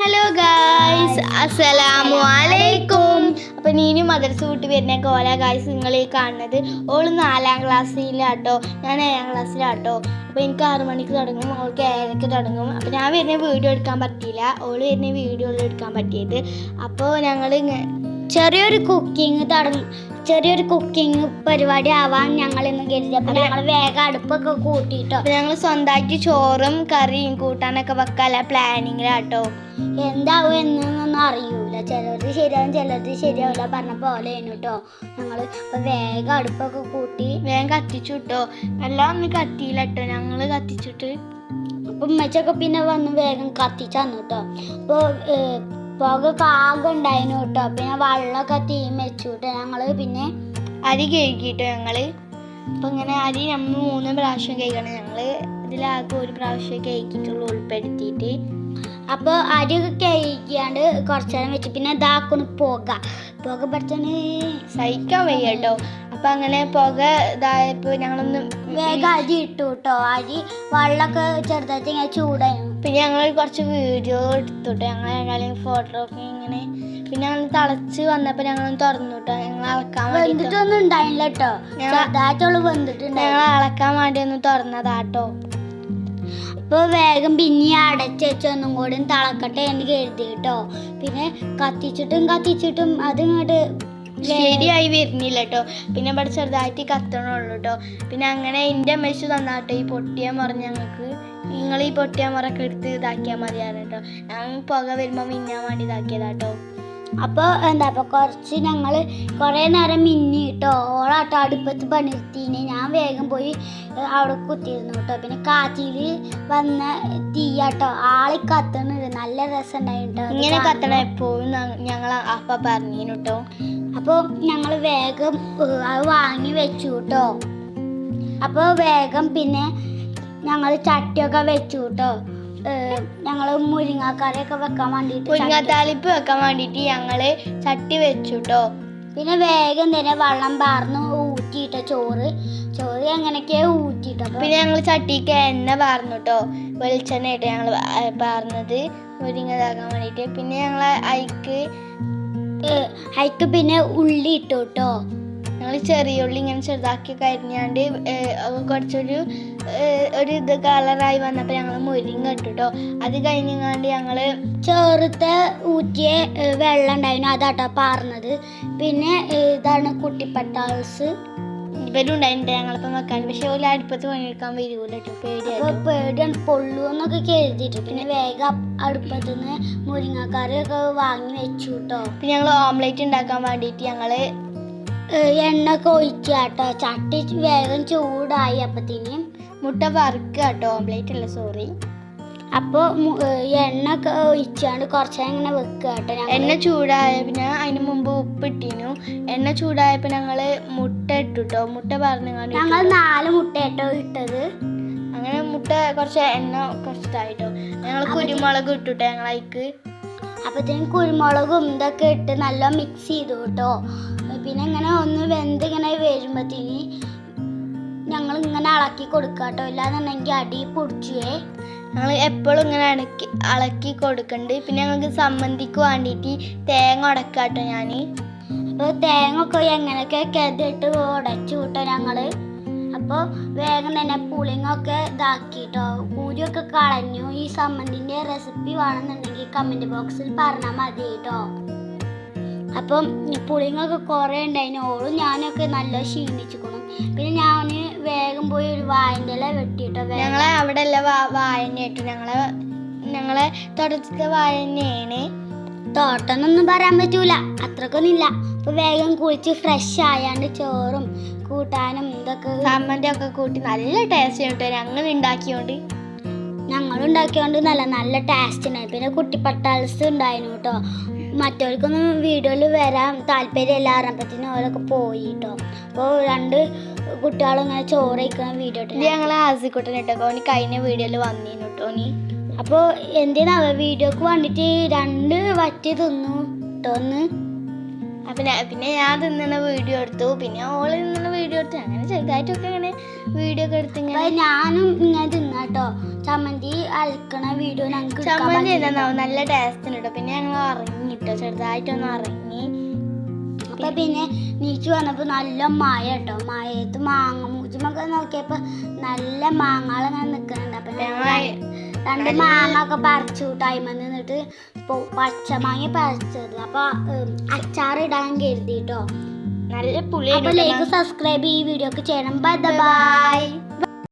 Hello guys, അസ്സലാമു അലൈക്കും. അപ്പോൾ നീനു മദ്രസ വിട്ട് വരുന്ന കോല ഗായ്സ് നിങ്ങൾ ഈ കാണുന്നത്. ഓള് 4ാം ക്ലാസ്സിലാട്ടോ, ഞാൻ 7ാം ക്ലാസ്സിലാട്ടോ. അപ്പോൾ എനിക്ക് 6 മണിക്ക് തുടങ്ങും, ഓൾക്ക് 7:30 തുടങ്ങും. അപ്പോൾ ഞാൻ വരുന്ന വീഡിയോ എടുക്കാൻ പറ്റിയില്ല, ഓള് വരുന്ന വീഡിയോ എടുക്കാൻ പറ്റിയത്. അപ്പോൾ ഞങ്ങൾ ചെറിയൊരു കുക്കിംഗ് പരിപാടി ആവാൻ ഞങ്ങൾ ഇന്ന് കരുതി. അപ്പോൾ ഞങ്ങൾ വേഗം അടുപ്പൊക്കെ കൂട്ടിയിട്ടോ. അപ്പോൾ ഞങ്ങൾ സ്വന്തമായിട്ട് ചോറും കറിയും കൂട്ടാനൊക്കെ വെക്കാനുള്ള പ്ലാനിങ്ങിലാട്ടോ. എന്താവും എന്നൊന്നും അറിയൂല, ചിലത് ശരിയാവും ചിലത് ശരിയാവില്ല പറഞ്ഞ പോലെ കേട്ടോ. ഞങ്ങൾ അപ്പോൾ വേഗം അടുപ്പൊക്കെ കൂട്ടി വേഗം കത്തിച്ചു കേട്ടോ. എല്ലാം ഒന്നും കത്തിയില്ല കേട്ടോ, ഞങ്ങൾ കത്തിച്ചിട്ട്. അപ്പം ഉമ്മച്ചൊക്കെ പിന്നെ വന്ന് വേഗം കത്തിച്ചു തന്നു കേട്ടോ. അപ്പോൾ പുക കാകം ഉണ്ടായിരുന്നു കേട്ടോ. പിന്നെ വെള്ളമൊക്കെ തീ വെച്ചു കേട്ടോ. ഞങ്ങൾ പിന്നെ അരി കഴുകിട്ടോ ഞങ്ങൾ. അപ്പം ഇങ്ങനെ അരി നമ്മൾ 3 പ്രാവശ്യം കഴുകണം. ഞങ്ങൾ ഇതിലാകെ 1 പ്രാവശ്യം കഴുകിയിട്ടുള്ളൂ ഉൾപ്പെടുത്തിയിട്ട്. അപ്പോൾ അരിയൊക്കെ കഴുകിയാണ്ട് കുറച്ച് നേരം വെച്ച് പിന്നെ ഇതാക്കുന്നു പുക പഠിച്ചാണ് സഹിക്കാൻ വയ്യ കേട്ടോ. അപ്പം അങ്ങനെ പുക ഇതായപ്പോൾ ഞങ്ങളൊന്ന് വേഗം അരി ഇട്ടു കേട്ടോ. അരി വെള്ളമൊക്കെ ചെറുതായിട്ട് ഇങ്ങനെ ചൂടായിരുന്നു. പിന്നെ ഞങ്ങൾ കുറച്ച് വീഡിയോ എടുത്തുട്ടോ. ഞങ്ങൾ ഫോട്ടോയൊക്കെ ഇങ്ങനെ. പിന്നെ ഞങ്ങൾ തിളച്ച് വന്നപ്പോൾ ഞങ്ങൾ തുറന്നു കേട്ടോ. ഞങ്ങൾ അളക്കാൻ വെന്തിട്ടൊന്നും ഉണ്ടായില്ല കേട്ടോ, ചെറുതായിട്ടുള്ള വെന്തിട്ടുണ്ട്. ഞങ്ങൾ അളക്കാൻ വേണ്ടി ഒന്ന് തുറന്നതാട്ടോ. അപ്പോൾ വേഗം പിന്നെ അടച്ച് വെച്ച് ഒന്നും കൂടി തിളക്കട്ടെ എന്ന് കരുതി കേട്ടോ. പിന്നെ കത്തിച്ചിട്ടും അതിങ്ങോട്ട് ശരിയായി വരുന്നില്ല കേട്ടോ. പിന്നെ ഇവിടെ ചെറുതായിട്ട് കത്തണുള്ളൂ കേട്ടോ. പിന്നെ അങ്ങനെ എൻ്റെ അമ്മച്ചു തന്നാട്ടോ ഈ പൊട്ടിയ മുറ. ഞങ്ങൾക്ക് നിങ്ങൾ ഈ പൊട്ടിയ മുറൊക്കെ എടുത്ത് ഇതാക്കിയാൽ മതിയാണ് കേട്ടോ. ഞാൻ പുക വരുമ്പോൾ മിന്നാൻ വേണ്ടി ഇതാക്കിയതാട്ടോ. അപ്പോൾ കുറച്ച് ഞങ്ങൾ കുറേ നേരം മിന്നി കേട്ടോ. ഓളാട്ടോ അടുപ്പത്ത് പണിയെടുത്തിന്. ഞാൻ വേഗം പോയി അവിടെ കുത്തിയിരുന്നു കേട്ടോ. പിന്നെ കാറ്റിൽ വന്ന തീയാട്ടോ, ആളി കത്തണുണ്ട്. നല്ല രസം ഉണ്ടായിട്ടോ. ഇങ്ങനെ കത്തണം എപ്പോഴും ഞങ്ങൾ അപ്പം പറഞ്ഞു കേട്ടോ. അപ്പോൾ ഞങ്ങൾ വേഗം അത് വാങ്ങി വെച്ചു കേട്ടോ. അപ്പോൾ വേഗം പിന്നെ ഞങ്ങൾ ചട്ടിയൊക്കെ വെച്ചു കേട്ടോ. ഞങ്ങൾ മുരിങ്ങാക്കറിയൊക്കെ വെക്കാൻ വേണ്ടിയിട്ട്, മുരിങ്ങാത്താളിപ്പ് വെക്കാൻ വേണ്ടിയിട്ട് ഞങ്ങൾ ചട്ടി വെച്ചു കേട്ടോ. പിന്നെ വേഗം തന്നെ വെള്ളം പാർന്ന് ഊറ്റിയിട്ടോ. ചോറ് എങ്ങനെയൊക്കെയോ ഊറ്റിട്ടോ. പിന്നെ ഞങ്ങൾ ചട്ടിക്ക് എണ്ണ പാർന്നു കേട്ടോ. വെളിച്ചെണ്ണ ആയിട്ട് ഞങ്ങൾ പാർന്നത് മുരിങ്ങ ഇതാക്കാൻ വേണ്ടിയിട്ട്. പിന്നെ ഞങ്ങൾ അയക്ക് പിന്നെ ഉള്ളി ഇട്ടു കേട്ടോ. ഞങ്ങൾ ചെറിയ ഉള്ളി ഇങ്ങനെ ചെറുതാക്കി കരിഞ്ഞാണ്ട് കുറച്ചൊരു ഇത് കളറായി വന്നപ്പോൾ ഞങ്ങൾ മുരിങ്ങ ഇട്ടു കേട്ടോ. അത് കഴിഞ്ഞാണ്ട് ഞങ്ങൾ ചെറുത്തെ ഊറ്റിയ വെള്ളം ഉണ്ടായിരുന്നു അതാട്ടോ പാർന്നത്. പിന്നെ ഇതാണ് കുട്ടിപ്പട്ടാൾസ് ഇവരും ഉണ്ടായിട്ടുണ്ട് ഞങ്ങളിപ്പം വെക്കാൻ. പക്ഷെ ഒരു അടുപ്പത്ത് പണിയെടുക്കാൻ വരൂല കേട്ടോ, പേടിയാണ് പൊള്ളുവെന്നൊക്കെ കരുതിയിട്ട്. പിന്നെ വേഗം അടുപ്പത്ത് നിന്ന് മുരിങ്ങക്കറിയൊക്കെ വാങ്ങി വെച്ചു കേട്ടോ. പിന്നെ ഞങ്ങൾ ഓംലേറ്റ് ഉണ്ടാക്കാൻ വേണ്ടിയിട്ട് ഞങ്ങൾ എണ്ണ ഒക്കെ ഒഴിച്ചു കേട്ടോ. ചട്ടി വേഗം ചൂടായി. അപ്പത്തിന് മുട്ട വറുക്കുക കേട്ടോ, ഓംലേറ്റ് അല്ല സോറി. അപ്പോൾ എണ്ണ ഒക്കെ ഒഴിച്ചാണ്ട് കുറച്ച് ഇങ്ങനെ വെക്കുക കേട്ടോ. എണ്ണ ചൂടായ പിന്നെ അതിന് മുമ്പ് ഉപ്പിട്ടിനു. എണ്ണ ചൂടായപ്പോൾ ഞങ്ങൾ മുട്ട ഇട്ടു കേട്ടോ. മുട്ട പറഞ്ഞാണ്ട് ഞങ്ങൾ 4 മുട്ട കേട്ടോ ഇട്ടത്. അങ്ങനെ മുട്ട കുറച്ച് എണ്ണ കുറച്ചിട്ടായിട്ടോ. ഞങ്ങൾ കുരുമുളക് ഇട്ടുട്ടോ ഞങ്ങളതിക്ക്. അപ്പത്തേനും കുരുമുളകും ഇതൊക്കെ ഇട്ട് നല്ല മിക്സ് ചെയ്തു കേട്ടോ. പിന്നെ ഇങ്ങനെ ഒന്ന് ഇങ്ങനെ വരുമ്പോഴത്തേന് ഞങ്ങൾ ഇങ്ങനെ ഇളക്കി കൊടുക്കുക കേട്ടോ. ഇല്ലാന്നുണ്ടെങ്കിൽ അടി പൊടിച്ചുവേ. ഞങ്ങൾ എപ്പോഴും ഇങ്ങനെ ഇളക്കി കൊടുക്കുന്നുണ്ട്. പിന്നെ ഞങ്ങൾക്ക് സമ്മന്തിക്ക് വേണ്ടിയിട്ട് തേങ്ങ ഉടക്കുക കേട്ടോ ഞാൻ. അപ്പോൾ തേങ്ങ ഒക്കെ എങ്ങനെയൊക്കെ കെതിട്ട് ഉടച്ചു കേട്ടോ ഞങ്ങൾ. അപ്പോൾ വേഗം തന്നെ പുളിങ്ങൊക്കെ ഇതാക്കിട്ടോ. കൂരിയൊക്കെ കളഞ്ഞു. ഈ സമ്മന്തിൻ്റെ റെസിപ്പി വേണമെന്നുണ്ടെങ്കിൽ കമൻറ്റ് ബോക്സിൽ പറഞ്ഞാൽ മതി കേട്ടോ. അപ്പം പുളിങ്ങൊക്കെ കുറേ ഉണ്ടായിരുന്നു. ഓളും ഞാനൊക്കെ നല്ല ക്ഷീണിച്ചിരിക്കണം. പിന്നെ ഞാൻ വേഗം പോയി ഒരു വാഴൻ്റെ ഇല വെട്ടിയിട്ടോ. ഞങ്ങളെ അവിടെ അല്ല വാഴന്നെ കേട്ടോ. ഞങ്ങളെ തോട്ടത്തിലെ വാഴന്നെയാണ്. തോട്ടമൊന്നും പറയാൻ പറ്റൂല, അത്രക്കൊന്നുമില്ല. അപ്പോൾ വേഗം കുളിച്ച് ഫ്രഷ് ആയാണ്ട് ചോറും കൂട്ടാനും ഇതൊക്കെ സമ്മന്തിയൊക്കെ കൂട്ടി നല്ല ടേസ്റ്റ് കേട്ടോ. ഞങ്ങളുണ്ടാക്കിയോണ്ട് നല്ല ടേസ്റ്റ് ഉണ്ടായി. പിന്നെ കുട്ടിപ്പട്ടാൾസ് ഉണ്ടായിരുന്നു കേട്ടോ. മറ്റവർക്കൊന്നും വീഡിയോയിൽ വരാൻ താല്പര്യമില്ല പറഞ്ഞപ്പത്തിന് ഓരൊക്കെ പോയി കേട്ടോ. അപ്പോൾ 2 കുട്ടികളും ഇങ്ങനെ ചോറ് കഴിക്കുന്ന വീഡിയോ ഇട്ട് ഞങ്ങൾ ആസിക്കുട്ടൻ കേട്ടോ. ഓന് കഴിഞ്ഞ വീഡിയോയിൽ വന്നിരുന്നു കേട്ടോ. അപ്പോൾ എന്തിനാ വീഡിയോക്ക് വേണ്ടിയിട്ട് 2 വറ്റി തിന്നു കേട്ടോ. പിന്നെ ഞാൻ തിന്നണ വീഡിയോ എടുത്തു, പിന്നെ ഓള് തിന്നണ വീഡിയോ എടുത്തു, അങ്ങനെ ചെറുതായിട്ടൊക്കെ ഇങ്ങനെ വീഡിയോ ഒക്കെ എടുത്ത് അപ്പൊ ഞാനും ഇങ്ങനെ തിന്നാട്ടോ. ചമ്മന്തി അരക്കണ വീഡിയോ ഞങ്ങൾക്ക് ചമ്മന്തി എന്താ നല്ല ടേസ്റ്റ് ഉണ്ട്. പിന്നെ ഞങ്ങൾ ഇറങ്ങിട്ടോ, ചെറുതായിട്ടൊന്ന് ഇറങ്ങി. അപ്പൊ പിന്നെ നീച്ചു വന്നപ്പോ നല്ല മഴ കേട്ടോ. മഴയത്ത് മാങ്ങ മൂച്ചുമൊക്കെ നോക്കിയപ്പോ നല്ല മാങ്ങകളിങ്ങനെ നിക്കുന്നുണ്ട്. അപ്പൊ രണ്ട് മാങ്ങ ഒക്കെ പറിച്ചു ടൈമിൽ നിന്നിട്ട് പച്ചമാങ്ങ പറിച്ചത്. അപ്പൊ അച്ചാർ ഇടാൻ കരുതിട്ടോ. നല്ല പുളി. അപ്പൊ ലൈക്ക് സബ്സ്ക്രൈബ് ഈ വീഡിയോക്ക് ചെയ്യണം. Bye bye.